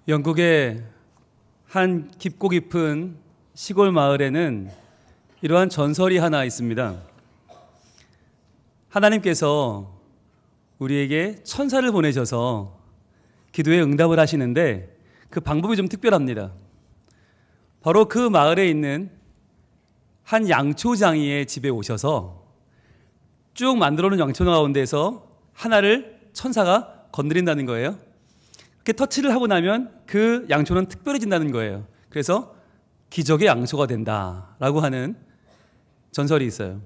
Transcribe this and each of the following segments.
영국의 한 깊고 깊은 시골 마을에는 이러한 전설이 하나 있습니다. 하나님께서 우리에게 천사를 보내셔서 기도에 응답을 하시는데 그 방법이 좀 특별합니다. 바로 그 마을에 있는 한 양초장이의 집에 오셔서 쭉 만들어 놓은 양초 가운데서 하나를 천사가 건드린다는 거예요. 그렇게 터치를 하고 나면 그 양초는 특별해진다는 거예요. 그래서 기적의 양초가 된다라고 하는 전설이 있어요.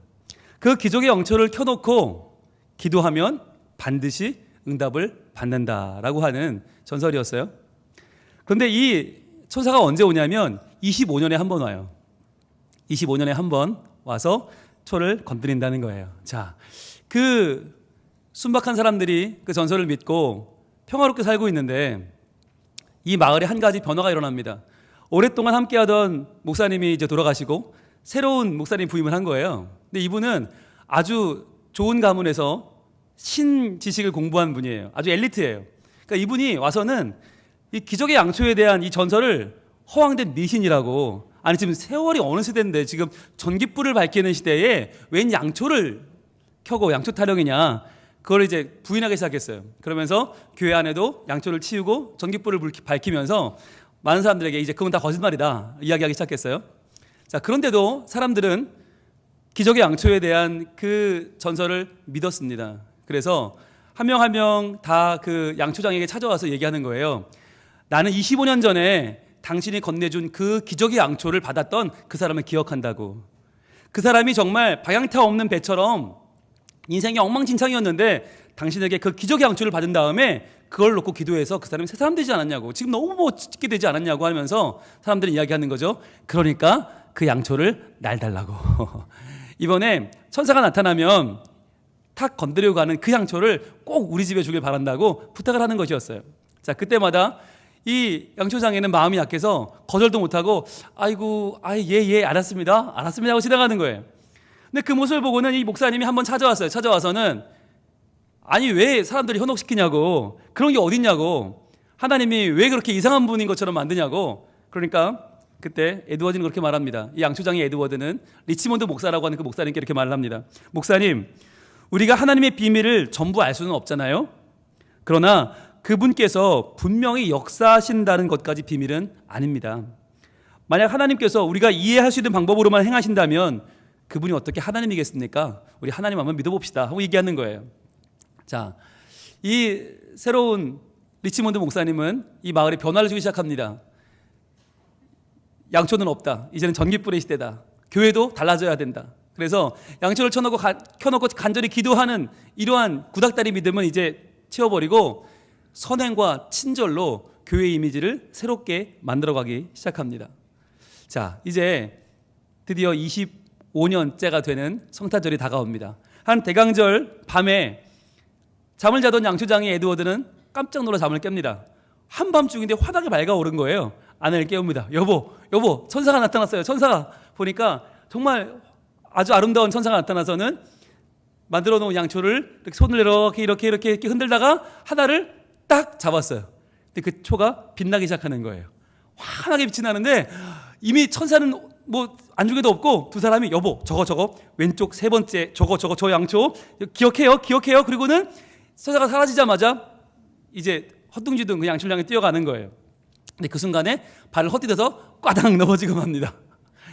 그 기적의 양초를 켜놓고 기도하면 반드시 응답을 받는다라고 하는 전설이었어요. 그런데 이 천사가 언제 오냐면 25년에 한 번 와요. 25년에 한 번 와서 초를 건드린다는 거예요. 자, 그 순박한 사람들이 그 전설을 믿고 평화롭게 살고 있는데 이 마을에 한 가지 변화가 일어납니다. 오랫동안 함께하던 목사님이 이제 돌아가시고 새로운 목사님 부임을 한 거예요. 근데 이분은 아주 좋은 가문에서 신지식을 공부한 분이에요. 아주 엘리트예요. 그러니까 이분이 와서는 이 기적의 양초에 대한 이 전설을 허황된 미신이라고, 아니 지금 세월이 어느 시대인데 지금 전깃불을 밝히는 시대에 웬 양초를 켜고 양초 타령이냐, 그걸 이제 부인하기 시작했어요. 그러면서 교회 안에도 양초를 치우고 전깃불을 밝히면서 많은 사람들에게 이제 그건 다 거짓말이다 이야기하기 시작했어요. 자, 그런데도 사람들은 기적의 양초에 대한 그 전설을 믿었습니다. 그래서 한 명 한 명 다 그 양초장에게 찾아와서 얘기하는 거예요. 나는 25년 전에 당신이 건네준 그 기적의 양초를 받았던 그 사람을 기억한다고. 그 사람이 정말 방향타 없는 배처럼 인생이 엉망진창이었는데 당신에게 그 기적의 양초를 받은 다음에 그걸 놓고 기도해서 그 사람이 새 사람 되지 않았냐고, 지금 너무 멋지게 되지 않았냐고 하면서 사람들이 이야기하는 거죠. 그러니까 그 양초를 날 달라고. 이번에 천사가 나타나면 탁 건드리고 가는 그 양초를 꼭 우리 집에 주길 바란다고 부탁을 하는 것이었어요. 자, 그때마다 이 양초장에는 마음이 약해서 거절도 못하고 아이고, 예, 알았습니다 하고 지나가는 거예요. 근데 그 모습을 보고는 이 목사님이 한번 찾아왔어요. 찾아와서는 아니 왜 사람들이 현혹시키냐고, 그런 게 어딨냐고, 하나님이 왜 그렇게 이상한 분인 것처럼 만드냐고. 그러니까 그때 에드워드는 그렇게 말합니다. 이 양초장의 에드워드는 리치몬드 목사라고 하는 그 목사님께 이렇게 말을 합니다. 목사님, 우리가 하나님의 비밀을 전부 알 수는 없잖아요. 그러나 그분께서 분명히 역사하신다는 것까지 비밀은 아닙니다. 만약 하나님께서 우리가 이해할 수 있는 방법으로만 행하신다면 그분이 어떻게 하나님이겠습니까? 우리 하나님 한번 믿어봅시다 하고 얘기하는 거예요. 자, 이 새로운 리치몬드 목사님은 이 마을에 변화를 주기 시작합니다. 양초는 없다. 이제는 전깃불의 시대다. 교회도 달라져야 된다. 그래서 양초를 켜놓고 간절히 기도하는 이러한 구닥다리 믿음은 이제 치워버리고 선행과 친절로 교회 이미지를 새롭게 만들어가기 시작합니다. 자, 이제 드디어 25년째가 되는 성탄절이 다가옵니다. 한 대강절 밤에 잠을 자던 양초장의 에드워드는 깜짝 놀라 잠을 깹니다. 한밤중인데 화덕이 밝아오른 거예요. 아내를 깨웁니다. 여보, 천사가 나타났어요. 천사가. 보니까 정말 아주 아름다운 천사가 나타나서는 만들어 놓은 양초를 이렇게 손을 이렇게 흔들다가 하나를 딱 잡았어요. 근데 그 초가 빛나기 시작하는 거예요. 환하게 빛이 나는데 이미 천사는 뭐 안중에도 없고 두 사람이 여보, 저거 왼쪽 세 번째 저 양초 기억해요. 그리고는 천사가 사라지자마자 이제 헛둥지둥 그 양초를 향해 뛰어가는 거예요. 근데 그 순간에 발을 헛디뎌서 꽈당 넘어지고 맙니다.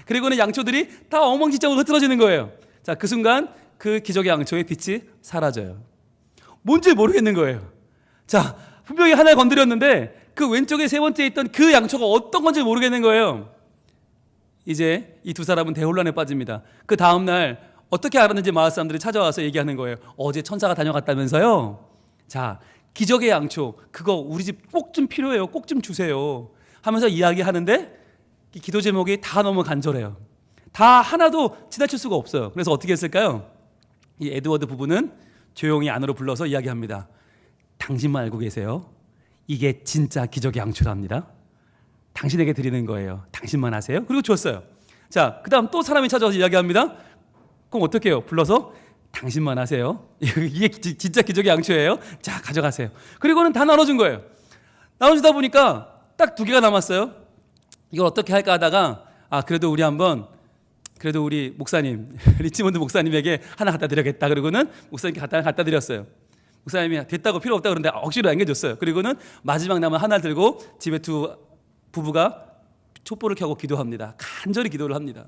그리고는 양초들이 다 엉망진창으로 흐트러지는 거예요. 자, 그 순간 그 기적의 양초의 빛이 사라져요. 뭔지 모르겠는 거예요. 자, 분명히 하나를 건드렸는데 그 왼쪽에 세 번째에 있던 그 양초가 어떤 건지 모르겠는 거예요. 이제 이 두 사람은 대혼란에 빠집니다. 그 다음날 어떻게 알았는지 마을 사람들이 찾아와서 얘기하는 거예요. 어제 천사가 다녀갔다면서요. 자, 기적의 양초 그거 우리 집 꼭 좀 필요해요. 꼭 좀 주세요 하면서 이야기하는데 이 기도 제목이 다 너무 간절해요. 다 하나도 지나칠 수가 없어요. 그래서 어떻게 했을까요? 이 에드워드 부부는 조용히 안으로 불러서 이야기합니다. 당신만 알고 계세요. 이게 진짜 기적의 양초랍니다. 당신에게 드리는 거예요. 당신만 아세요? 그리고 줬어요. 자, 그 다음 또 사람이 찾아와서 이야기합니다. 그럼 어떻게 해요? 불러서 당신만 아세요. 이게 진짜 기적의 양초예요. 자, 가져가세요. 그리고는 다 나눠준 거예요. 나눠주다 보니까 딱 2개가 남았어요. 이걸 어떻게 할까 하다가 그래도 우리 목사님 리치몬드 목사님에게 하나 갖다 드려야겠다. 그리고는 목사님께 갖다 드렸어요. 목사님이 됐다고 필요 없다고 그러는데 억지로 안겨줬어요. 그리고는 마지막 남은 하나 들고 집에 두 부부가 촛불을 켜고 기도합니다. 간절히 기도를 합니다.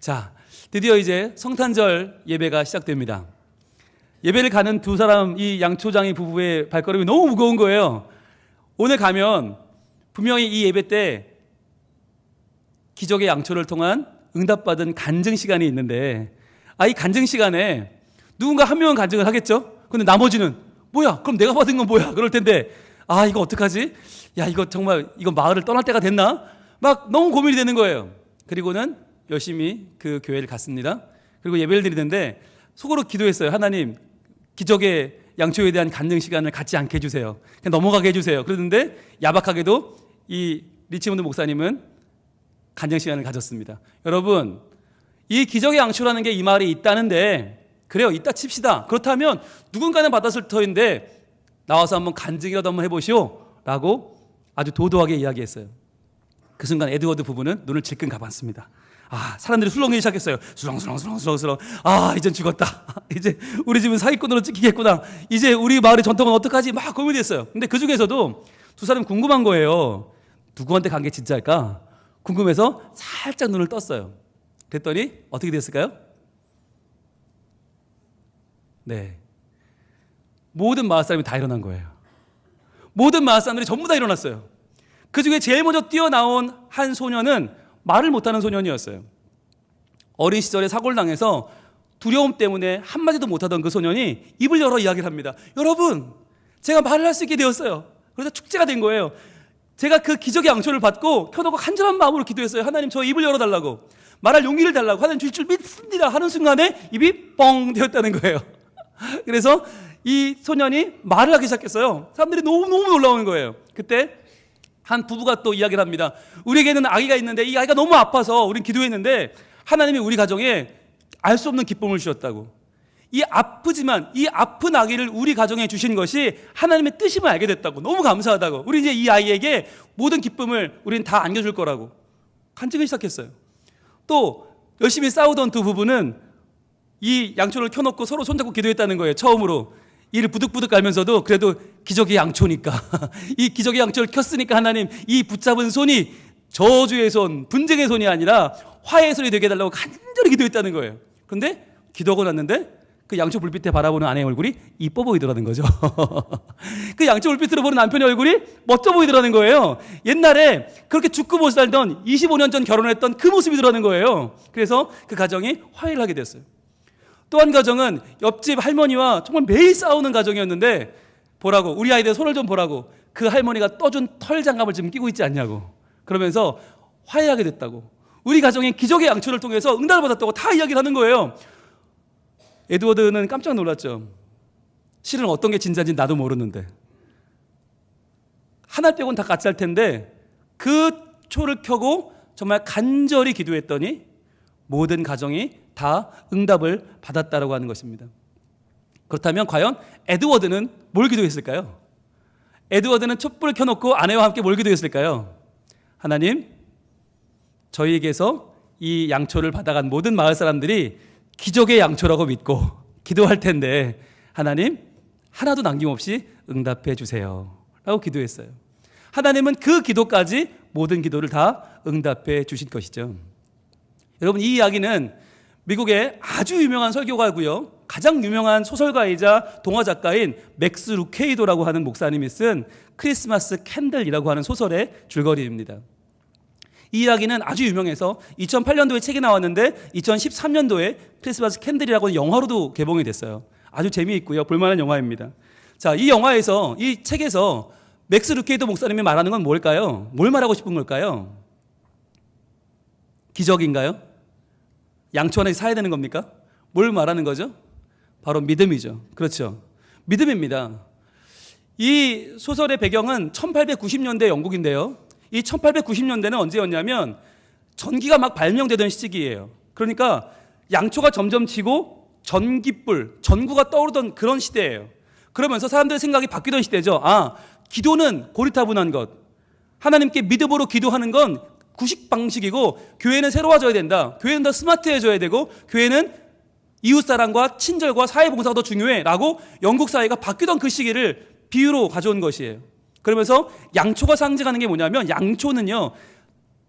자, 드디어 이제 성탄절 예배가 시작됩니다. 예배를 가는 두 사람, 이 양초장이 부부의 발걸음이 너무 무거운 거예요. 오늘 가면 분명히 이 예배 때 기적의 양초를 통한 응답받은 간증 시간이 있는데, 이 간증 시간에 누군가 한 명은 간증을 하겠죠? 근데 나머지는 뭐야? 그럼 내가 받은 건 뭐야? 그럴 텐데, 이거 어떡하지? 이거 정말 이거 마을을 떠날 때가 됐나? 막 너무 고민이 되는 거예요. 그리고는 열심히 그 교회를 갔습니다. 그리고 예배를 드리는데 속으로 기도했어요. 하나님, 기적의 양초에 대한 간증 시간을 갖지 않게 해주세요. 그냥 넘어가게 해주세요. 그러는데 야박하게도 이 리치몬드 목사님은 간증 시간을 가졌습니다. 여러분, 이 기적의 양초라는 게 이 마을에 있다는데, 그래요, 있다 칩시다. 그렇다면 누군가는 받았을 터인데 나와서 한번 간증이라도 한번 해보시오 라고 아주 도도하게 이야기했어요. 그 순간 에드워드 부부는 눈을 질끈 감았습니다. 사람들이 술렁이기 시작했어요. 술렁. 이젠 죽었다. 이제 우리 집은 사기꾼으로 찍히겠구나. 이제 우리 마을의 전통은 어떡하지? 막 고민이 됐어요. 근데 그 중에서도 두 사람 궁금한 거예요. 누구한테 간 게 진짜일까? 궁금해서 살짝 눈을 떴어요. 그랬더니 어떻게 됐을까요? 네, 모든 마을 사람이 다 일어난 거예요. 모든 마을 사람들이 전부 다 일어났어요. 그 중에 제일 먼저 뛰어나온 한 소년은 말을 못하는 소년이었어요. 어린 시절에 사고를 당해서 두려움 때문에 한마디도 못하던 그 소년이 입을 열어 이야기를 합니다. 여러분, 제가 말을 할 수 있게 되었어요. 그래서 축제가 된 거예요. 제가 그 기적의 양초를 받고 켜놓고 간절한 마음으로 기도했어요. 하나님, 저 입을 열어달라고, 말할 용기를 달라고, 하나님 주실 줄 믿습니다 하는 순간에 입이 뻥 되었다는 거예요. 그래서 이 소년이 말을 하기 시작했어요. 사람들이 너무너무 놀라운 거예요. 그때 한 부부가 또 이야기를 합니다. 우리에게는 아기가 있는데 이 아이가 너무 아파서 우린 기도했는데 하나님이 우리 가정에 알 수 없는 기쁨을 주셨다고. 이 아프지만 이 아픈 아기를 우리 가정에 주신 것이 하나님의 뜻임을 알게 됐다고. 너무 감사하다고. 우리 이제 이 아이에게 모든 기쁨을 우린 다 안겨줄 거라고 간증을 시작했어요. 또 열심히 싸우던 두 부부는 이 양초를 켜놓고 서로 손잡고 기도했다는 거예요. 처음으로. 이를 부득부득 갈면서도 그래도 기적의 양초니까 이 기적의 양초를 켰으니까 하나님, 이 붙잡은 손이 저주의 손, 분쟁의 손이 아니라 화해의 손이 되게 해달라고 간절히 기도했다는 거예요. 그런데 기도하고 났는데 그 양초 불빛에 바라보는 아내의 얼굴이 이뻐 보이더라는 거죠. 그 양초 불빛으로 보는 남편의 얼굴이 멋져 보이더라는 거예요. 옛날에 그렇게 죽고 못 살던 25년 전 결혼했던 그 모습이더라는 거예요. 그래서 그 가정이 화해를 하게 됐어요. 또 한 가정은 옆집 할머니와 정말 매일 싸우는 가정이었는데, 보라고, 우리 아이들 손을 좀 보라고, 그 할머니가 떠준 털 장갑을 지금 끼고 있지 않냐고, 그러면서 화해하게 됐다고, 우리 가정의 기적의 양초를 통해서 응답을 받았다고 다 이야기를 하는 거예요. 에드워드는 깜짝 놀랐죠. 실은 어떤 게 진짜인지 나도 모르는데, 하나 빼고는 다 같이 할 텐데 그 초를 켜고 정말 간절히 기도했더니 모든 가정이 다 응답을 받았다라고 하는 것입니다. 그렇다면 과연 에드워드는 뭘 기도했을까요? 에드워드는 촛불을 켜놓고 아내와 함께 뭘 기도했을까요? 하나님, 저희에게서 이 양초를 받아간 모든 마을 사람들이 기적의 양초라고 믿고 기도할 텐데 하나님, 하나도 남김없이 응답해 주세요 라고 기도했어요. 하나님은 그 기도까지, 모든 기도를 다 응답해 주신 것이죠. 여러분, 이 이야기는 미국의 아주 유명한 설교가고요, 가장 유명한 소설가이자 동화 작가인 맥스 루케이도라고 하는 목사님이 쓴 크리스마스 캔들이라고 하는 소설의 줄거리입니다. 이 이야기는 아주 유명해서 2008년도에 책이 나왔는데 2013년도에 크리스마스 캔들이라고 하는 영화로도 개봉이 됐어요. 아주 재미있고요, 볼만한 영화입니다. 자, 이 영화에서, 이 책에서 맥스 루케이도 목사님이 말하는 건 뭘까요? 뭘 말하고 싶은 걸까요? 기적인가요? 양초 하나 사야 되는 겁니까? 뭘 말하는 거죠? 바로 믿음이죠. 그렇죠. 믿음입니다. 이 소설의 배경은 1890년대 영국인데요. 이 1890년대는 언제였냐면 전기가 막 발명되던 시기예요. 그러니까 양초가 점점 지고 전기불, 전구가 떠오르던 그런 시대예요. 그러면서 사람들의 생각이 바뀌던 시대죠. 기도는 고리타분한 것, 하나님께 믿음으로 기도하는 건 구식 방식이고, 교회는 새로워져야 된다, 교회는 더 스마트해져야 되고, 교회는 이웃사랑과 친절과 사회봉사가 더 중요해 라고 영국 사회가 바뀌던 그 시기를 비유로 가져온 것이에요. 그러면서 양초가 상징하는 게 뭐냐면, 양초는요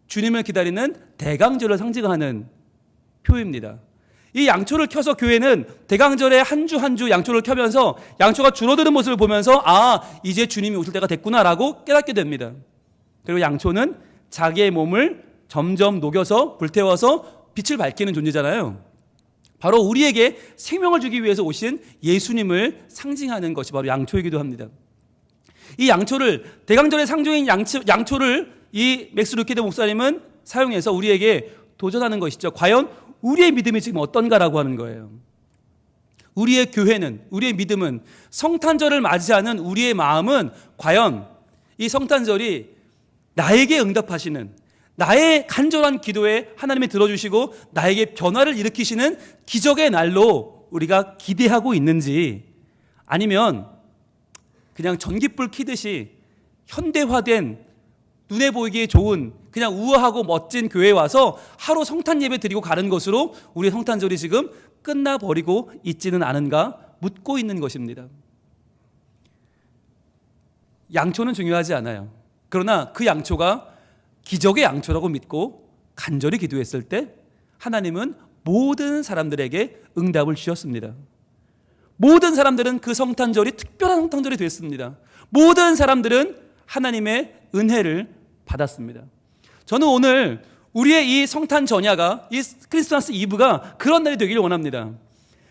주님을 기다리는 대강절을 상징하는 표입니다. 이 양초를 켜서 교회는 대강절에 한 주 한 주 양초를 켜면서 양초가 줄어드는 모습을 보면서 이제 주님이 오실 때가 됐구나라고 깨닫게 됩니다. 그리고 양초는 자기의 몸을 점점 녹여서 불태워서 빛을 밝히는 존재잖아요. 바로 우리에게 생명을 주기 위해서 오신 예수님을 상징하는 것이 바로 양초이기도 합니다. 이 양초를, 대강절의 상징인 양초를 이 맥스 루키드 목사님은 사용해서 우리에게 도전하는 것이죠. 과연 우리의 믿음이 지금 어떤가라고 하는 거예요. 우리의 교회는, 우리의 믿음은, 성탄절을 맞이하는 우리의 마음은 과연 이 성탄절이 나에게 응답하시는, 나의 간절한 기도에 하나님이 들어주시고 나에게 변화를 일으키시는 기적의 날로 우리가 기대하고 있는지, 아니면 그냥 전깃불 켜듯이 현대화된 눈에 보이기에 좋은 그냥 우아하고 멋진 교회에 와서 하루 성탄 예배 드리고 가는 것으로 우리의 성탄절이 지금 끝나버리고 있지는 않은가 묻고 있는 것입니다. 양초는 중요하지 않아요. 그러나 그 양초가 기적의 양초라고 믿고 간절히 기도했을 때 하나님은 모든 사람들에게 응답을 주셨습니다. 모든 사람들은 그 성탄절이 특별한 성탄절이 됐습니다. 모든 사람들은 하나님의 은혜를 받았습니다. 저는 오늘 우리의 이 성탄 전야가, 이 크리스마스 이브가 그런 날이 되기를 원합니다.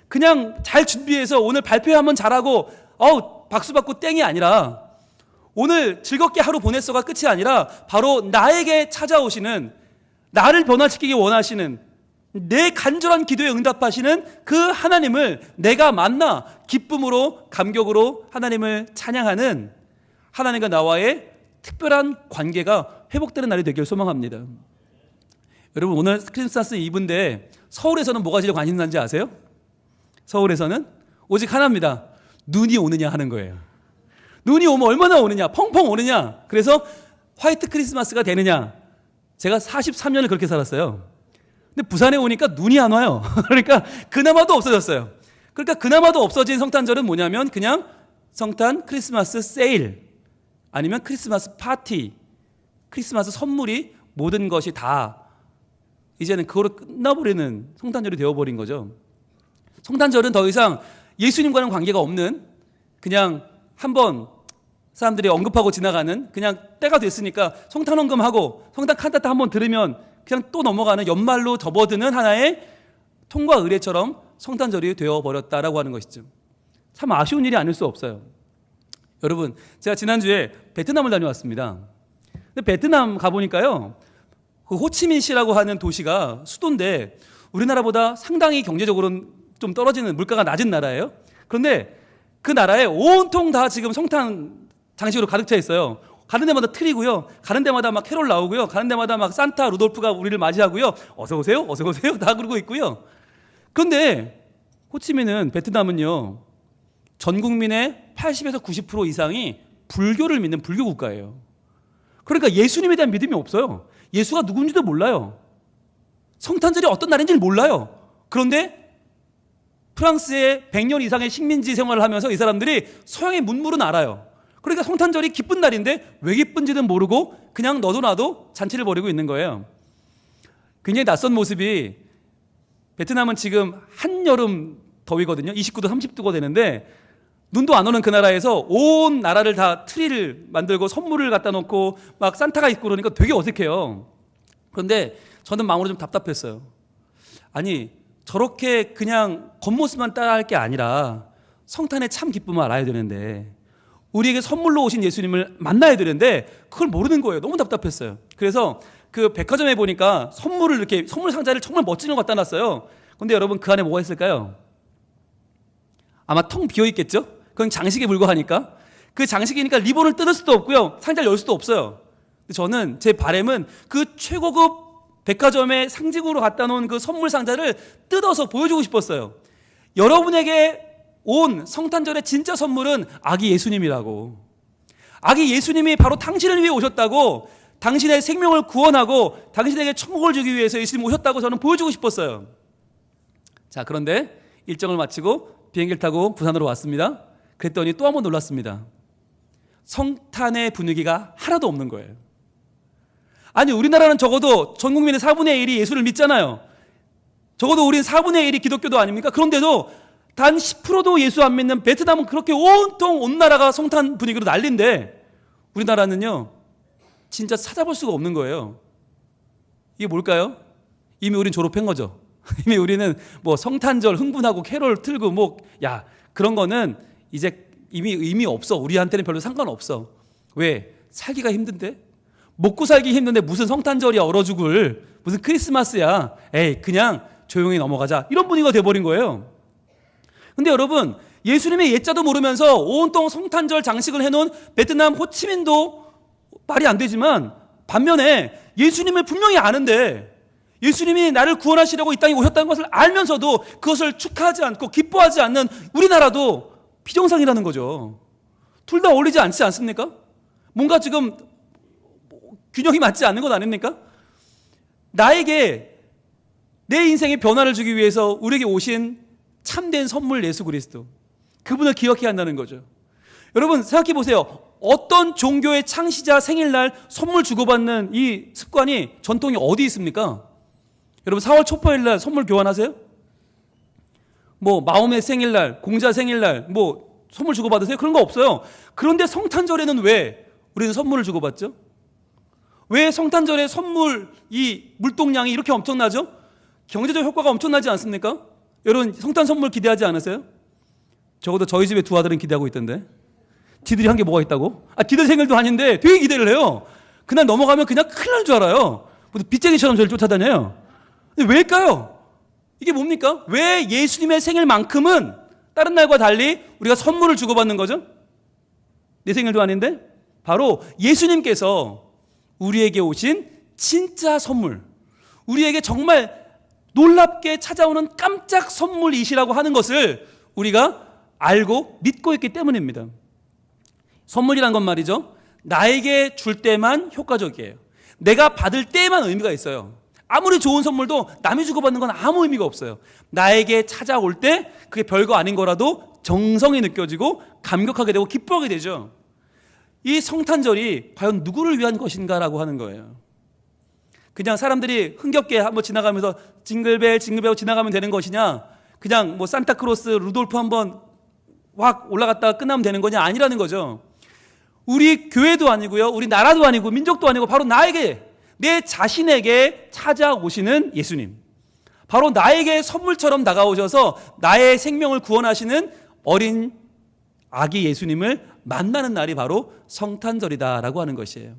그냥 잘 준비해서 오늘 발표 한번 잘하고 박수 받고 땡이 아니라, 오늘 즐겁게 하루 보냈어가 끝이 아니라 바로 나에게 찾아오시는, 나를 변화시키기 원하시는, 내 간절한 기도에 응답하시는 그 하나님을 내가 만나 기쁨으로, 감격으로 하나님을 찬양하는, 하나님과 나와의 특별한 관계가 회복되는 날이 되길 소망합니다. 여러분, 오늘 크리스마스 이브인데 서울에서는 뭐가 제일 관심 난지 아세요? 서울에서는 오직 하나입니다. 눈이 오느냐 하는 거예요. 눈이 오면 얼마나 오느냐, 펑펑 오느냐, 그래서 화이트 크리스마스가 되느냐. 제가 43년을 그렇게 살았어요. 근데 부산에 오니까 눈이 안 와요. 그러니까 그나마도 없어졌어요. 그러니까 그나마도 없어진 성탄절은 뭐냐면 그냥 성탄 크리스마스 세일, 아니면 크리스마스 파티, 크리스마스 선물이 모든 것이 다 이제는 그거로 끝나버리는 성탄절이 되어버린 거죠. 성탄절은 더 이상 예수님과는 관계가 없는, 그냥 한번 사람들이 언급하고 지나가는, 그냥 때가 됐으니까 성탄 헌금하고 성탄 칸타타 한번 들으면 그냥 또 넘어가는, 연말로 접어드는 하나의 통과 의례처럼 성탄절이 되어버렸다라고 하는 것이죠. 참 아쉬운 일이 아닐 수 없어요. 여러분, 제가 지난주에 베트남을 다녀왔습니다. 근데 베트남 가보니까요, 그 호치민시라고 하는 도시가 수도인데 우리나라보다 상당히 경제적으로는 좀 떨어지는, 물가가 낮은 나라예요. 그런데 그 나라에 온통 다 지금 성탄 장식으로 가득 차 있어요. 가는 데마다 트리고요, 가는 데마다 막 캐롤 나오고요, 가는 데마다 막 산타 루돌프가 우리를 맞이하고요, 어서 오세요, 어서 오세요 다 그러고 있고요. 그런데 호치민은, 베트남은요, 전 국민의 80에서 90% 이상이 불교를 믿는 불교 국가예요. 그러니까 예수님에 대한 믿음이 없어요. 예수가 누군지도 몰라요. 성탄절이 어떤 날인지를 몰라요. 그런데 프랑스의 100년 이상의 식민지 생활을 하면서 이 사람들이 서양의 문물은 알아요. 그러니까 성탄절이 기쁜 날인데 왜 기쁜지는 모르고 그냥 너도 나도 잔치를 벌이고 있는 거예요. 굉장히 낯선 모습이, 베트남은 지금 한여름 더위거든요. 29도 30도가 되는데 눈도 안 오는 그 나라에서 온 나라를 다 트리를 만들고 선물을 갖다 놓고 막 산타가 있고 그러니까 되게 어색해요. 그런데 저는 마음으로 좀 답답했어요. 아니, 저렇게 그냥 겉모습만 따라할 게 아니라 성탄의 참 기쁨을 알아야 되는데, 우리에게 선물로 오신 예수님을 만나야 되는데 그걸 모르는 거예요. 너무 답답했어요. 그래서 그 백화점에 보니까 선물을 이렇게, 선물 상자를 정말 멋진 거 갖다 놨어요. 근데 여러분, 그 안에 뭐가 있을까요? 아마 텅 비어 있겠죠? 그건 장식에 불과하니까. 그 장식이니까 리본을 뜯을 수도 없고요, 상자를 열 수도 없어요. 저는, 제 바람은 그 최고급 백화점에 상징으로 갖다 놓은 그 선물 상자를 뜯어서 보여주고 싶었어요. 여러분에게 온 성탄절의 진짜 선물은 아기 예수님이라고. 아기 예수님이 바로 당신을 위해 오셨다고, 당신의 생명을 구원하고 당신에게 천국을 주기 위해서 예수님 오셨다고 저는 보여주고 싶었어요. 자, 그런데 일정을 마치고 비행기를 타고 부산으로 왔습니다. 그랬더니 또 한 번 놀랐습니다. 성탄의 분위기가 하나도 없는 거예요. 아니, 우리나라는 적어도 전 국민의 4분의 1이 예수를 믿잖아요. 적어도 우린 4분의 1이 기독교도 아닙니까? 그런데도 단 10%도 예수 안 믿는 베트남은 그렇게 온통 온 나라가 성탄 분위기로 난리인데, 우리나라는요 진짜 찾아볼 수가 없는 거예요. 이게 뭘까요? 이미 우린 졸업한 거죠. 이미 우리는 뭐 성탄절 흥분하고 캐롤 틀고 뭐, 야, 그런 거는 이제 이미 의미 없어. 우리한테는 별로 상관없어. 왜? 살기가 힘든데? 먹고 살기 힘든데 무슨 성탄절이야, 얼어 죽을. 무슨 크리스마스야. 에이, 그냥 조용히 넘어가자. 이런 분위기가 돼버린 거예요. 근데 여러분, 예수님의 예자도 모르면서 온통 성탄절 장식을 해놓은 베트남 호치민도 말이 안 되지만, 반면에 예수님을 분명히 아는데, 예수님이 나를 구원하시려고 이 땅에 오셨다는 것을 알면서도 그것을 축하하지 않고 기뻐하지 않는 우리나라도 비정상이라는 거죠. 둘 다 어울리지 않지 않습니까? 뭔가 지금 균형이 맞지 않는 것 아닙니까? 나에게 내 인생의 변화를 주기 위해서 우리에게 오신 참된 선물 예수 그리스도, 그분을 기억해야 한다는 거죠. 여러분 생각해 보세요. 어떤 종교의 창시자 생일날 선물 주고받는 이 습관이, 전통이 어디 있습니까? 여러분 4월 초포일날 선물 교환하세요? 뭐 마음의 생일날, 공자 생일날 뭐 선물 주고받으세요? 그런 거 없어요. 그런데 성탄절에는 왜 우리는 선물을 주고받죠? 왜 성탄절에 선물 이 물동량이 이렇게 엄청나죠? 경제적 효과가 엄청나지 않습니까? 여러분 성탄 선물 기대하지 않으세요? 적어도 저희 집에 두 아들은 기대하고 있던데. 지들이 한 게 뭐가 있다고? 지들 생일도 아닌데 되게 기대를 해요. 그날 넘어가면 그냥 큰일 날 줄 알아요. 빚쟁이처럼 저를 쫓아다녀요. 근데 왜일까요? 이게 뭡니까? 왜 예수님의 생일만큼은 다른 날과 달리 우리가 선물을 주고받는 거죠? 내 생일도 아닌데? 바로 예수님께서 우리에게 오신 진짜 선물, 우리에게 정말 놀랍게 찾아오는 깜짝 선물이시라고 하는 것을 우리가 알고 믿고 있기 때문입니다. 선물이란 건 말이죠, 나에게 줄 때만 효과적이에요. 내가 받을 때만 의미가 있어요. 아무리 좋은 선물도 남이 주고받는 건 아무 의미가 없어요. 나에게 찾아올 때 그게 별거 아닌 거라도 정성이 느껴지고 감격하게 되고 기뻐하게 되죠. 이 성탄절이 과연 누구를 위한 것인가라고 하는 거예요. 그냥 사람들이 흥겹게 한번 지나가면서 징글벨 징글벨 하고 지나가면 되는 것이냐, 그냥 뭐 산타크로스 루돌프 한번 확 올라갔다가 끝나면 되는 거냐, 아니라는 거죠. 우리 교회도 아니고요, 우리 나라도 아니고 민족도 아니고 바로 나에게, 내 자신에게 찾아오시는 예수님, 바로 나에게 선물처럼 다가오셔서 나의 생명을 구원하시는 어린 아기 예수님을 만나는 날이 바로 성탄절이다라고 하는 것이에요.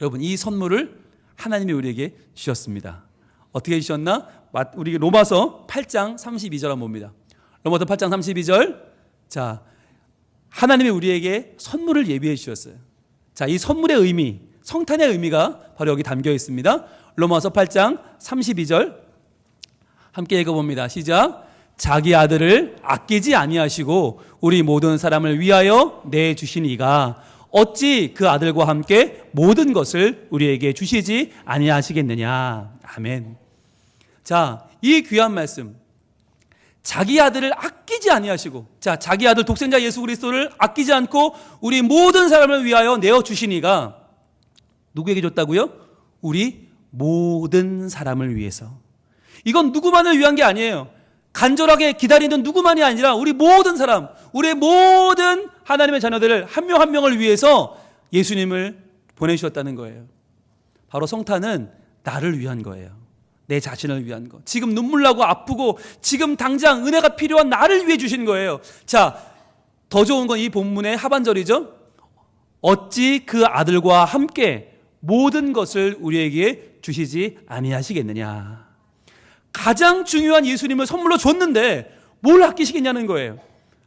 여러분, 이 선물을 하나님이 우리에게 주셨습니다. 어떻게 주셨나? 우리 로마서 8장 32절 한번 봅니다. 로마서 8장 32절. 자, 하나님이 우리에게 선물을 예비해 주셨어요. 자, 이 선물의 의미, 성탄의 의미가 바로 여기 담겨 있습니다. 로마서 8장 32절 함께 읽어봅니다. 시작. 자기 아들을 아끼지 아니하시고 우리 모든 사람을 위하여 내주신 이가 어찌 그 아들과 함께 모든 것을 우리에게 주시지 아니하시겠느냐. 아멘. 자, 이 귀한 말씀, 자기 아들을 아끼지 아니하시고, 자, 자기 아들 독생자 예수 그리스도를 아끼지 않고 우리 모든 사람을 위하여 내어주신 이가 누구에게 줬다고요? 우리 모든 사람을 위해서. 이건 누구만을 위한 게 아니에요. 간절하게 기다리는 누구만이 아니라 우리 모든 사람, 우리의 모든 하나님의 자녀들을 한 명 한 명을 위해서 예수님을 보내주셨다는 거예요. 바로 성탄은 나를 위한 거예요. 내 자신을 위한 거. 지금 눈물 나고 아프고 지금 당장 은혜가 필요한 나를 위해 주신 거예요. 자, 더 좋은 건 이 본문의 하반절이죠. 어찌 그 아들과 함께 모든 것을 우리에게 주시지 아니하시겠느냐. 가장 중요한 예수님을 선물로 줬는데 뭘 아끼시겠냐는 거예요.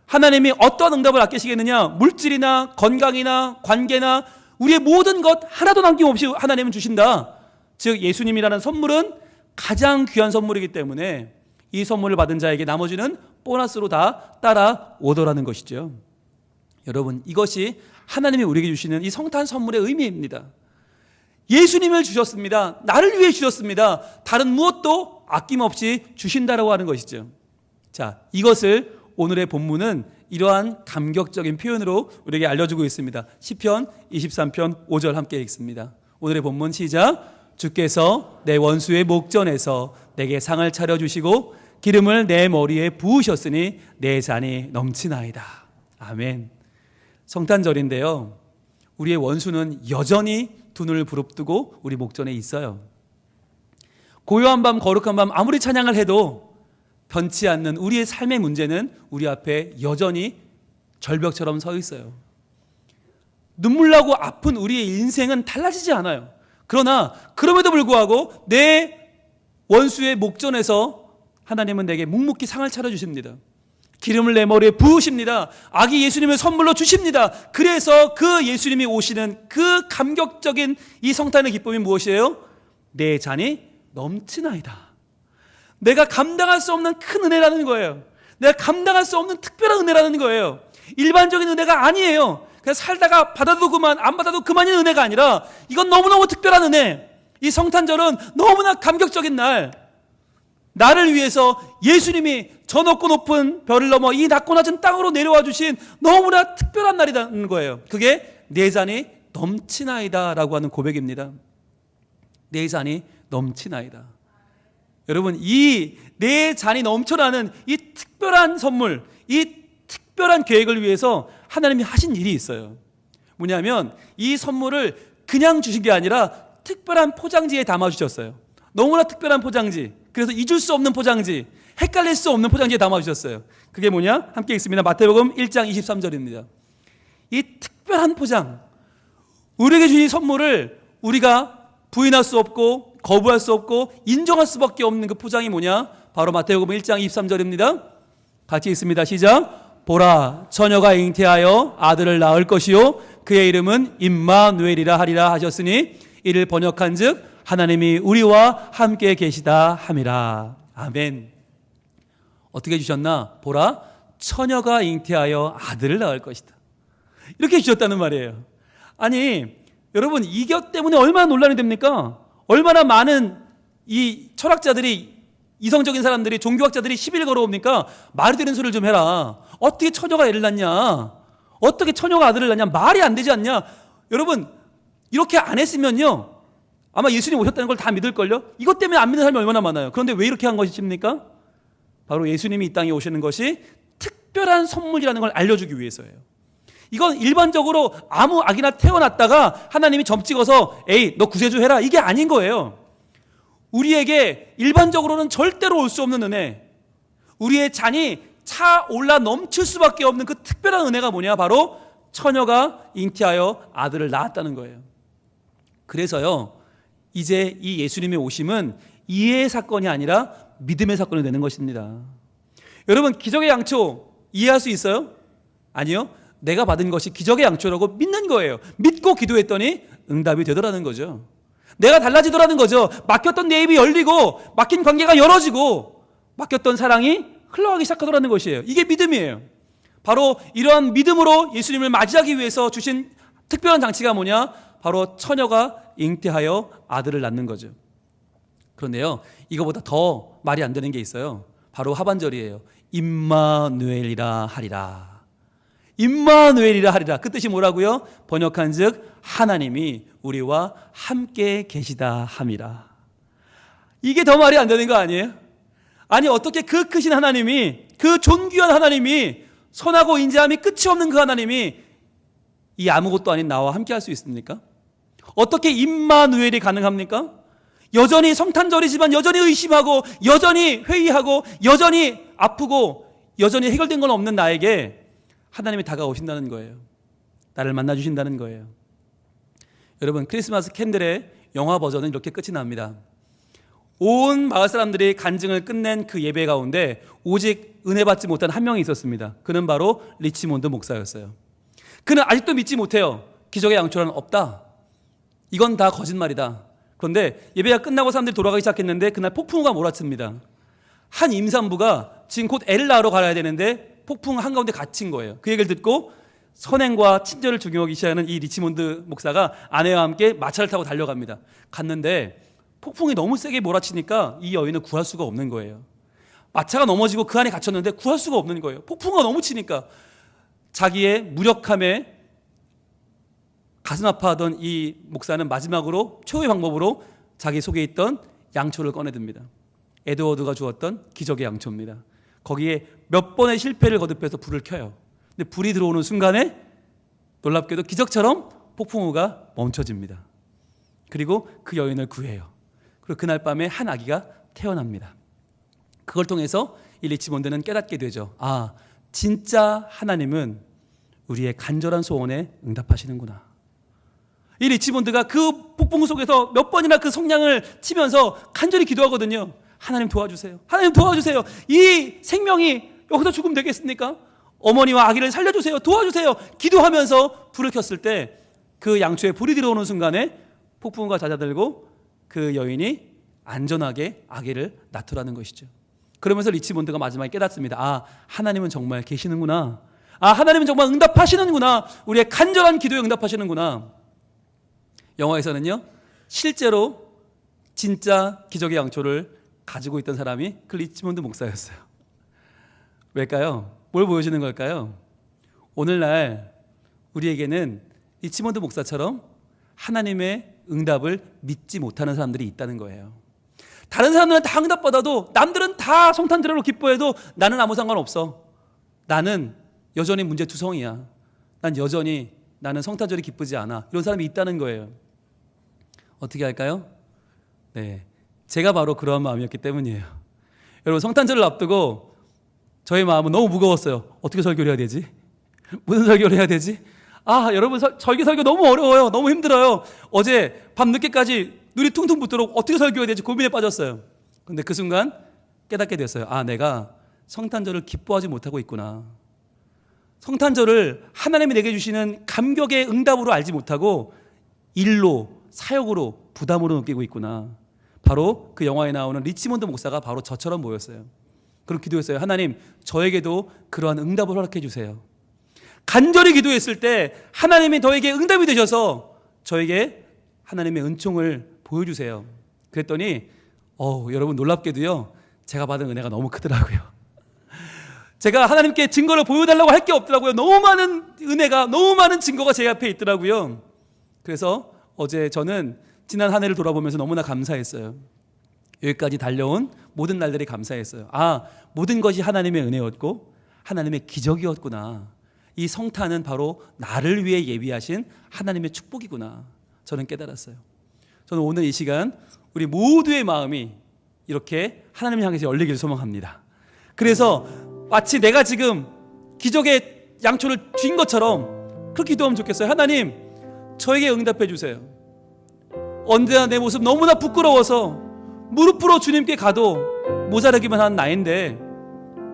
하나님이 어떤 응답을 아끼시겠느냐? 물질이나 건강이나 관계나 우리의 모든 것 하나도 남김없이 하나님은 주신다. 즉 예수님이라는 선물은 가장 귀한 선물이기 때문에 이 선물을 받은 자에게 나머지는 보너스로 다 따라오더라는 것이죠. 여러분, 이것이 하나님이 우리에게 주시는 이 성탄 선물의 의미입니다. 예수님을 주셨습니다. 나를 위해 주셨습니다. 다른 무엇도 아낌없이 주신다라고 하는 것이죠. 자, 이것을 오늘의 본문은 이러한 감격적인 표현으로 우리에게 알려주고 있습니다. 시편 23편 5절 함께 읽습니다. 오늘의 본문 시작. 주께서 내 원수의 목전에서 내게 상을 차려주시고 기름을 내 머리에 부으셨으니 내 잔이 넘치나이다. 아멘. 성탄절인데요, 우리의 원수는 여전히 두 눈을 부릅뜨고 우리 목전에 있어요. 고요한 밤, 거룩한 밤 아무리 찬양을 해도 변치 않는 우리의 삶의 문제는 우리 앞에 여전히 절벽처럼 서 있어요. 눈물 나고 아픈 우리의 인생은 달라지지 않아요. 그러나 그럼에도 불구하고 내 원수의 목전에서 하나님은 내게 묵묵히 상을 차려주십니다. 기름을 내 머리에 부으십니다. 아기 예수님을 선물로 주십니다. 그래서 그 예수님이 오시는 그 감격적인 이 성탄의 기쁨이 무엇이에요? 내 잔이 넘치나이다. 내가 감당할 수 없는 큰 은혜라는 거예요. 내가 감당할 수 없는 특별한 은혜라는 거예요. 일반적인 은혜가 아니에요. 그냥 살다가 받아도 그만, 안 받아도 그만인 은혜가 아니라 이건 너무너무 특별한 은혜. 이 성탄절은 너무나 감격적인 날, 나를 위해서 예수님이 저 높고 높은 별을 넘어 이 낮고 낮은 땅으로 내려와 주신 너무나 특별한 날이라는 거예요. 그게 내 잔이 넘치나이다 라고 하는 고백입니다. 내 잔이 넘치나이다. 여러분, 이 내 잔이 넘쳐나는 이 특별한 선물, 이 특별한 계획을 위해서 하나님이 하신 일이 있어요. 뭐냐면 이 선물을 그냥 주신 게 아니라 특별한 포장지에 담아주셨어요. 너무나 특별한 포장지, 그래서 잊을 수 없는 포장지, 헷갈릴 수 없는 포장지에 담아주셨어요. 그게 뭐냐? 함께 읽습니다. 마태복음 1장 23절입니다. 이 특별한 포장, 우리에게 주신 선물을 우리가 부인할 수 없고 거부할 수 없고 인정할 수밖에 없는 그 포장이 뭐냐? 바로 마태복음 1장 23절입니다. 같이 읽습니다. 시작. 보라, 처녀가 잉태하여 아들을 낳을 것이요 그의 이름은 임마누엘이라 하리라 하셨으니 이를 번역한즉 하나님이 우리와 함께 계시다 함이라. 아멘. 어떻게 주셨나? 보라, 처녀가 잉태하여 아들을 낳을 것이다. 이렇게 주셨다는 말이에요. 아니, 여러분, 이것 때문에 얼마나 논란이 됩니까? 얼마나 많은 이 철학자들이, 이성적인 사람들이, 종교학자들이 시비를 걸어옵니까? 말이 되는 소리를 좀 해라. 어떻게 처녀가 애를 낳냐? 어떻게 처녀가 아들을 낳냐? 말이 안 되지 않냐? 여러분, 이렇게 안 했으면요, 아마 예수님 오셨다는 걸 다 믿을걸요? 이것 때문에 안 믿는 사람이 얼마나 많아요. 그런데 왜 이렇게 한 것입니까? 바로 예수님이 이 땅에 오시는 것이 특별한 선물이라는 걸 알려주기 위해서예요. 이건 일반적으로 아무 아기나 태어났다가 하나님이 점 찍어서 에이, 너 구세주 해라, 이게 아닌 거예요. 우리에게 일반적으로는 절대로 올 수 없는 은혜, 우리의 잔이 차 올라 넘칠 수밖에 없는 그 특별한 은혜가 뭐냐? 바로 처녀가 잉태하여 아들을 낳았다는 거예요. 그래서요, 이제 이 예수님의 오심은 이해의 사건이 아니라 믿음의 사건이 되는 것입니다. 여러분, 기적의 양초 이해할 수 있어요? 아니요. 내가 받은 것이 기적의 양초라고 믿는 거예요. 믿고 기도했더니 응답이 되더라는 거죠. 내가 달라지더라는 거죠. 막혔던 내 입이 열리고 막힌 관계가 열어지고 막혔던 사랑이 흘러가기 시작하더라는 것이에요. 이게 믿음이에요. 바로 이러한 믿음으로 예수님을 맞이하기 위해서 주신 특별한 장치가 뭐냐? 바로 처녀가 잉태하여 아들을 낳는 거죠. 그런데요, 이거보다 더 말이 안 되는 게 있어요. 바로 하반절이에요. 임마누엘이라 하리라. 임마누엘이라 하리라. 그 뜻이 뭐라고요? 번역한즉 하나님이 우리와 함께 계시다 함이라. 이게 더 말이 안 되는 거 아니에요? 아니, 어떻게 그 크신 하나님이, 그 존귀한 하나님이, 선하고 인자함이 끝이 없는 그 하나님이 이 아무것도 아닌 나와 함께 할 수 있습니까? 어떻게 임마누엘이 가능합니까? 여전히 성탄절이지만 여전히 의심하고 여전히 회의하고 여전히 아프고 여전히 해결된 건 없는 나에게 하나님이 다가오신다는 거예요. 나를 만나주신다는 거예요. 여러분, 크리스마스 캔들의 영화 버전은 이렇게 끝이 납니다. 온 마을 사람들이 간증을 끝낸 그 예배 가운데 오직 은혜 받지 못한 한 명이 있었습니다. 그는 바로 리치몬드 목사였어요. 그는 아직도 믿지 못해요. 기적의 양초는 없다. 이건 다 거짓말이다. 그런데 예배가 끝나고 사람들이 돌아가기 시작했는데 그날 폭풍우가 몰아칩니다. 한 임산부가 지금 곧 애를 낳으러 가야 되는데 폭풍 한가운데 갇힌 거예요. 그 얘기를 듣고 선행과 친절을 중요하기 시작하는 이 리치몬드 목사가 아내와 함께 마차를 타고 달려갑니다. 갔는데 폭풍이 너무 세게 몰아치니까 이 여인을 구할 수가 없는 거예요. 마차가 넘어지고 그 안에 갇혔는데 구할 수가 없는 거예요. 폭풍이 너무 치니까. 자기의 무력함에 가슴 아파하던 이 목사는 마지막으로 최후의 방법으로 자기 속에 있던 양초를 꺼내듭니다. 에드워드가 주었던 기적의 양초입니다. 거기에 몇 번의 실패를 거듭해서 불을 켜요. 근데 불이 들어오는 순간에 놀랍게도 기적처럼 폭풍우가 멈춰집니다. 그리고 그 여인을 구해요. 그리고 그날 밤에 한 아기가 태어납니다. 그걸 통해서 이 리치몬드는 깨닫게 되죠. 아, 진짜 하나님은 우리의 간절한 소원에 응답하시는구나. 이 리치몬드가 그 폭풍우 속에서 몇 번이나 그 성냥을 치면서 간절히 기도하거든요. 하나님 도와주세요. 하나님 도와주세요. 이 생명이 여기서 죽으면 되겠습니까? 어머니와 아기를 살려주세요. 도와주세요. 기도하면서 불을 켰을 때 그 양초에 불이 들어오는 순간에 폭풍우가 잦아들고 그 여인이 안전하게 아기를 낳더라는 것이죠. 그러면서 리치몬드가 마지막에 깨닫습니다. 아, 하나님은 정말 계시는구나. 아, 하나님은 정말 응답하시는구나. 우리의 간절한 기도에 응답하시는구나. 영화에서는요, 실제로 진짜 기적의 양초를 가지고 있던 사람이 그 리치몬드 목사였어요. 왜일까요? 뭘 보여주는 걸까요? 오늘날 우리에게는 리치몬드 목사처럼 하나님의 응답을 믿지 못하는 사람들이 있다는 거예요. 다른 사람들은 다 응답받아도, 남들은 다 성탄절로 기뻐해도 나는 아무 상관없어. 나는 여전히 문제투성이야. 나는 성탄절이 기쁘지 않아. 이런 사람이 있다는 거예요. 어떻게 할까요? 네, 제가 바로 그러한 마음이었기 때문이에요. 여러분, 성탄절을 앞두고 저의 마음은 너무 무거웠어요. 어떻게 설교를 해야 되지? 무슨 설교를 해야 되지? 아, 여러분, 설교 너무 어려워요. 너무 힘들어요. 어제 밤늦게까지 눈이 퉁퉁 붓도록 어떻게 설교해야 될지 고민에 빠졌어요. 근데 그 순간 깨닫게 됐어요. 아, 내가 성탄절을 기뻐하지 못하고 있구나. 성탄절을 하나님이 내게 주시는 감격의 응답으로 알지 못하고 일로, 사역으로, 부담으로 느끼고 있구나. 바로 그 영화에 나오는 리치몬드 목사가 바로 저처럼 보였어요. 그럼 기도했어요. 하나님, 저에게도 그러한 응답을 허락해 주세요. 간절히 기도했을 때 하나님이 저에게 응답이 되셔서 저에게 하나님의 은총을 보여주세요. 그랬더니 여러분, 놀랍게도요, 제가 받은 은혜가 너무 크더라고요. 제가 하나님께 증거를 보여달라고 할 게 없더라고요. 너무 많은 은혜가, 너무 많은 증거가 제 앞에 있더라고요. 그래서 어제 저는 지난 한 해를 돌아보면서 너무나 감사했어요. 여기까지 달려온 모든 날들이 감사했어요. 아, 모든 것이 하나님의 은혜였고 하나님의 기적이었구나. 이 성탄은 바로 나를 위해 예비하신 하나님의 축복이구나. 저는 깨달았어요. 저는 오늘 이 시간 우리 모두의 마음이 이렇게 하나님을 향해서 열리기를 소망합니다. 그래서 마치 내가 지금 기적의 양초를 쥔 것처럼 그렇게 기도하면 좋겠어요. 하나님, 저에게 응답해 주세요. 언제나 내 모습 너무나 부끄러워서 무릎 꿇어 주님께 가도 모자라기만 한 나인데,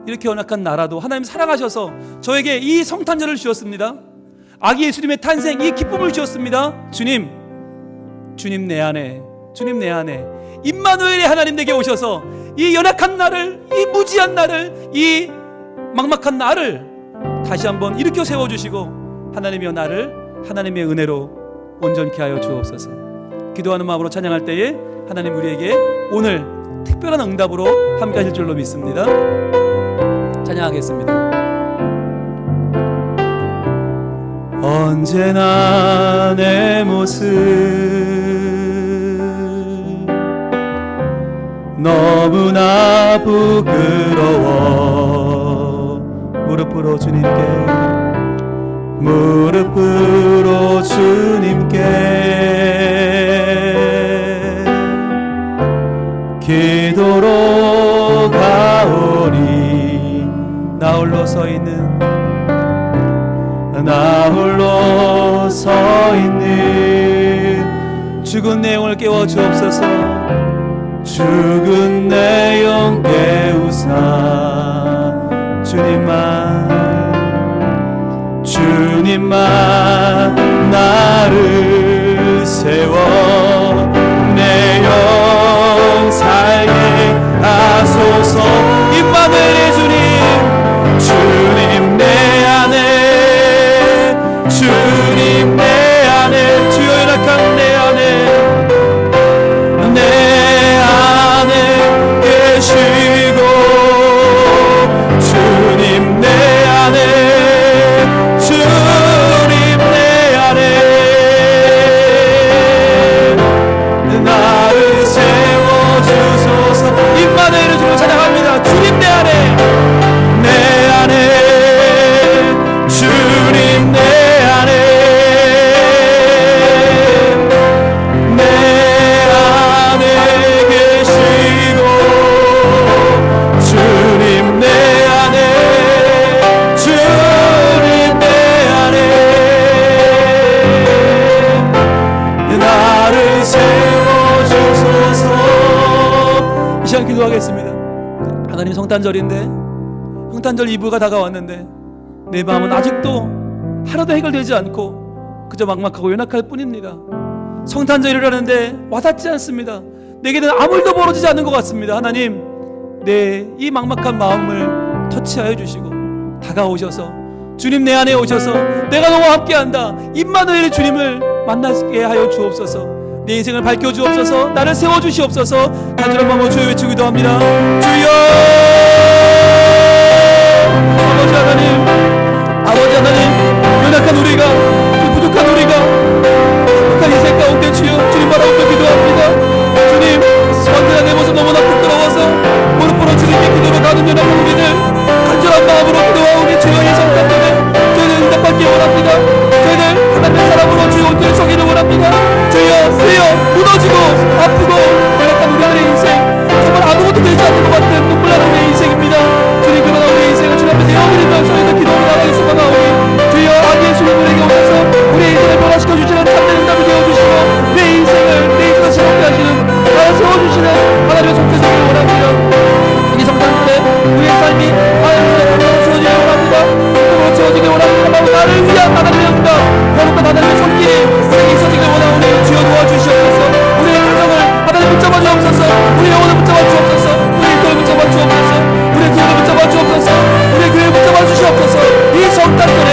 이렇게 연약한 나라도 하나님 사랑하셔서 저에게 이 성탄절을 주셨습니다. 아기 예수님의 탄생, 이 기쁨을 주셨습니다. 주님 내 안에 임마누엘의 하나님 내게 오셔서 이 연약한 나를, 이 무지한 나를, 이 막막한 나를 다시 한번 일으켜 세워주시고 하나님이여, 나를 하나님의 은혜로 온전케 하여 주옵소서. 기도하는 마음으로 찬양할 때에 하나님 우리에게 오늘 특별한 응답으로 함께 하실 줄로 믿습니다. 찬양하겠습니다. 언제나 내 모습 너무나 부끄러워 무릎 꿇어 주님께 기도로 가오니 나 홀로 서 있는 죽은 내 영을 깨워 주옵소서. 죽은 내 영 깨우사 주님만 나를 세워 내 영 살게 하소서. 임마누엘의 주님 내 안에 기도하겠습니다. 하나님, 성탄절인데, 성탄절 이브가 다가왔는데 내 마음은 아직도 하나도 해결되지 않고 그저 막막하고 연약할 뿐입니다. 성탄절이라는데 와닿지 않습니다. 내게는 아무 일도 벌어지지 않는 것 같습니다. 하나님, 내 이 막막한 마음을 터치하여 주시고 다가오셔서 주님 내 안에 오셔서 내가 너와 함께한다, 임마누엘의 주님을 만나게 하여 주옵소서. 내 인생을 밝혀주옵소서. 나를 세워주시옵소서. 간절한 마음으로 주여 외치기도 합니다. 주여! 아버지 하나님, 아버지 하나님, 연약한 우리가, 부족한 우리가 부족한 인생 가운데 주여 주님 바라보며 기도합니다. 주님, 언제나 내 모습 너무나 부끄러워서 무릎으로 주님께 기도로 가는 연약한 우리들 간절한 마음으로 기도하오니 주여 이 성탄절에 저희는 응답받기 원합니다. 저희는 하나님의 사랑으로 주여 온전히 서기를 원합니다. 주여, 쓰여 무너지고 아프고 연약한 우리들의 인생, 정말 아무것도 되지 않는 것 같은 눈물 나는 내 인생입니다. 주님, 그러나 우리의 인생을 주님 앞에 내어드리며 저희는 기도를 나가게 수고하오니 주여 악의 주님 우리에게 오셔서 우리의 인생을 변화시켜 주시는 참된 응답이 되어주시고 내 인생을 내 인생을 새롭게 하시는, 나를 세워주시는 하나님의 속죄 되기를 원합니다. 이 성탄절에 우리의 삶이 하나님의 은혜로 채워지기를 원합니다. 은혜로 채워지기를 원합니다. 나를 위한 하나님의 응답, 거룩한 하나님의 손길이 우리에게 있어지기를 원하오니 주여 도와주시옵소서. 우리의 가정을 하나님 붙잡아 주옵소서. 우리의 영혼을 붙잡아 주옵소서. 우리의 교회를 붙잡아 주옵소서. 우리의 교회를 붙잡아 주옵소서. 우리의 교회를 붙잡아 주시옵소서. 이 성탄절에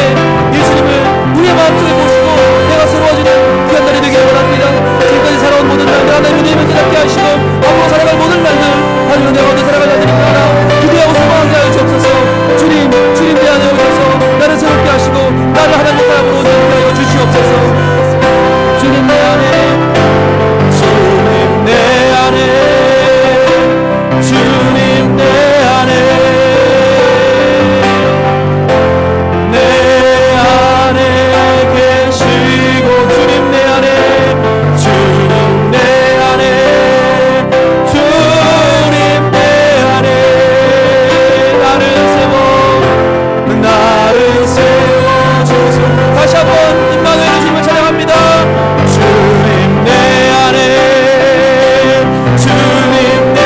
예수님을 우리의 마음속에 모시고 내가 새로워지는 귀한 날이 되기를 원합니다. 지금까지 살아온 모든 날들 하나님의 이름을 깨닫게 하시고 앞으로 살아갈 모든 날들 하나님의 내가 어디 살아갈 날들이 있구나 기대하고 소망하게 하여 주옵소서. 주님 내 안에 오셔서 나를 새롭게 하시고 나를 하나님의 사람으로 온전히 하여 주시옵소서. 주님 내 안에, 주님 내 안에, 주님 내 안에, 내 안에 계시고 주님 내 안에, 주님 내 안에, 주님 내 안에 나를 세워주소서. 다시 한번 임마누엘의 주님을 찬양합니다. 주님 내 안에, 주님 내,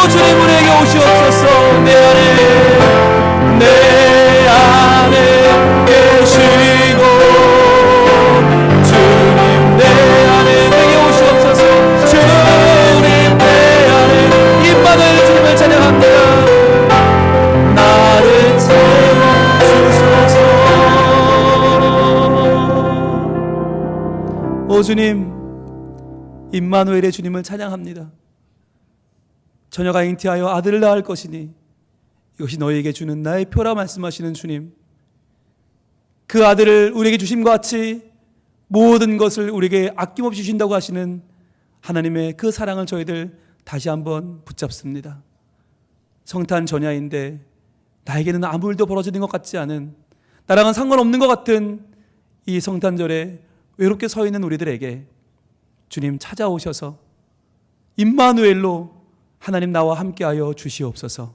주님 우리에게 오시옵소서. 내 안에 계시고 주님 내 안에 내게 오시옵소서. 주님 내 안에, 임마누엘의 주님을 찬양합니다. 나를 세워주소서. 오 주님, 임마누엘의 주님을 찬양합니다. 처녀가 잉태하여 아들을 낳을 것이니 이것이 너희에게 주는 나의 표라 말씀하시는 주님, 그 아들을 우리에게 주심과 같이 모든 것을 우리에게 아낌없이 주신다고 하시는 하나님의 그 사랑을 저희들 다시 한번 붙잡습니다. 성탄 전야인데 나에게는 아무 일도 벌어지는 것 같지 않은, 나랑은 상관없는 것 같은 이 성탄절에 외롭게 서 있는 우리들에게 주님 찾아오셔서 임마누엘로 하나님 나와 함께하여 주시옵소서.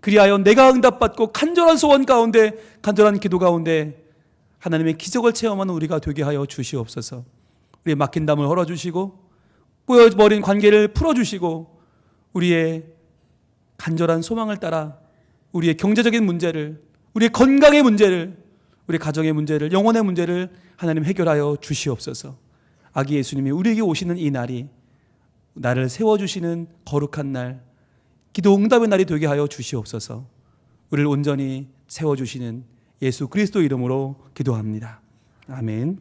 그리하여 내가 응답받고 간절한 소원 가운데, 간절한 기도 가운데 하나님의 기적을 체험하는 우리가 되게 하여 주시옵소서. 우리의 막힌 담을 헐어주시고 꼬여버린 관계를 풀어주시고 우리의 간절한 소망을 따라 우리의 경제적인 문제를, 우리의 건강의 문제를, 우리 가정의 문제를, 영혼의 문제를 하나님 해결하여 주시옵소서. 아기 예수님이 우리에게 오시는 이 날이 나를 세워주시는 거룩한 날, 기도 응답의 날이 되게 하여 주시옵소서. 우리를 온전히 세워주시는 예수 그리스도 이름으로 기도합니다. 아멘.